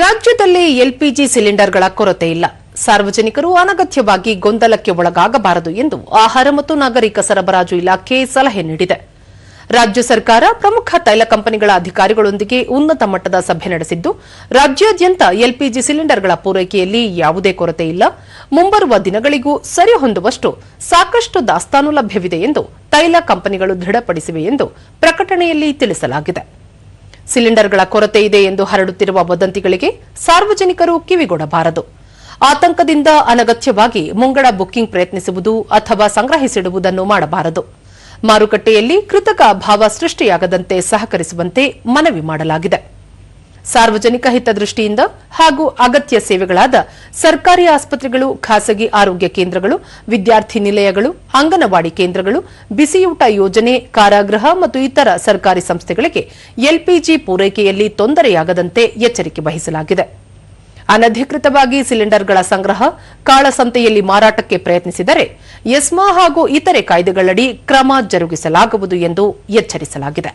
ರಾಜ್ಯದಲ್ಲಿ ಎಲ್ಪಿಜಿ ಸಿಲಿಂಡರ್ಗಳ ಕೊರತೆ ಇಲ್ಲ. ಸಾರ್ವಜನಿಕರು ಅನಗತ್ಯವಾಗಿ ಗೊಂದಲಕ್ಕೆ ಒಳಗಾಗಬಾರದು ಎಂದು ಆಹಾರ ಮತ್ತು ನಾಗರಿಕ ಸರಬರಾಜು ಇಲಾಖೆ ಸಲಹೆ ನೀಡಿದೆ. ರಾಜ್ಯ ಸರ್ಕಾರ ಪ್ರಮುಖ ತೈಲ ಕಂಪನಿಗಳ ಅಧಿಕಾರಿಗಳೊಂದಿಗೆ ಉನ್ನತ ಮಟ್ಟದ ಸಭೆ ನಡೆಸಿದ್ದು, ರಾಜ್ಯಾದ್ಯಂತ ಎಲ್ಪಿಜಿ ಸಿಲಿಂಡರ್ಗಳ ಪೂರೈಕೆಯಲ್ಲಿ ಯಾವುದೇ ಕೊರತೆ ಇಲ್ಲ, ಮುಂಬರುವ ದಿನಗಳಿಗೂ ಸರಿಹೊಂದುವಷ್ಟು ಸಾಕಷ್ಟು ದಾಸ್ತಾನು ಲಭ್ಯವಿದೆ ಎಂದು ತೈಲ ಕಂಪನಿಗಳು ದೃಢಪಡಿಸಿವೆ ಎಂದು ಪ್ರಕಟಣೆಯಲ್ಲಿ ತಿಳಿಸಲಾಗಿದೆ. ಸಿಲಿಂಡರ್ಗಳ ಕೊರತೆ ಇದೆ ಎಂದು ಹರಡುತ್ತಿರುವ ವದಂತಿಗಳಿಗೆ ಸಾರ್ವಜನಿಕರು ಕಿವಿಗೊಡಬಾರದು. ಆತಂಕದಿಂದ ಅನಗತ್ಯವಾಗಿ ಮುಂಗಡ ಬುಕ್ಕಿಂಗ್ ಪ್ರಯತ್ನಿಸುವುದು ಅಥವಾ ಸಂಗ್ರಹಿಸಿಡುವುದನ್ನು ಮಾಡಬಾರದು. ಮಾರುಕಟ್ಟೆಯಲ್ಲಿ ಕೃತಕ ಅಭಾವ ಸೃಷ್ಟಿಯಾಗದಂತೆ ಸಹಕರಿಸುವಂತೆ ಮನವಿ ಮಾಡಲಾಗಿದೆ. ಸಾರ್ವಜನಿಕ ಹಿತದೃಷ್ಟಿಯಿಂದ ಹಾಗೂ ಅಗತ್ಯ ಸೇವೆಗಳಾದ ಸರ್ಕಾರಿ ಆಸ್ಪತ್ರೆಗಳು, ಖಾಸಗಿ ಆರೋಗ್ಯ ಕೇಂದ್ರಗಳು, ವಿದ್ಯಾರ್ಥಿ ನಿಲಯಗಳು, ಅಂಗನವಾಡಿ ಕೇಂದ್ರಗಳು, ಬಿಸಿಯೂಟ ಯೋಜನೆ, ಕಾರಾಗೃಹ ಮತ್ತು ಇತರ ಸರ್ಕಾರಿ ಸಂಸ್ಥೆಗಳಿಗೆ ಎಲ್ಪಿಜಿ ಪೂರೈಕೆಯಲ್ಲಿ ತೊಂದರೆಯಾಗದಂತೆ ಎಚ್ಚರಿಕೆ ವಹಿಸಲಾಗಿದೆ. ಅನಧಿಕೃತವಾಗಿ ಸಿಲಿಂಡರ್ಗಳ ಸಂಗ್ರಹ, ಕಾಳಸಂತೆಯಲ್ಲಿ ಮಾರಾಟಕ್ಕೆ ಪ್ರಯತ್ನಿಸಿದರೆ ಎಸ್ಮಾ ಹಾಗೂ ಇತರೆ ಕಾಯ್ದೆಗಳಡಿ ಕ್ರಮ ಜರುಗಿಸಲಾಗುವುದು ಎಂದು ಎಚ್ಚರಿಸಲಾಗಿದೆ.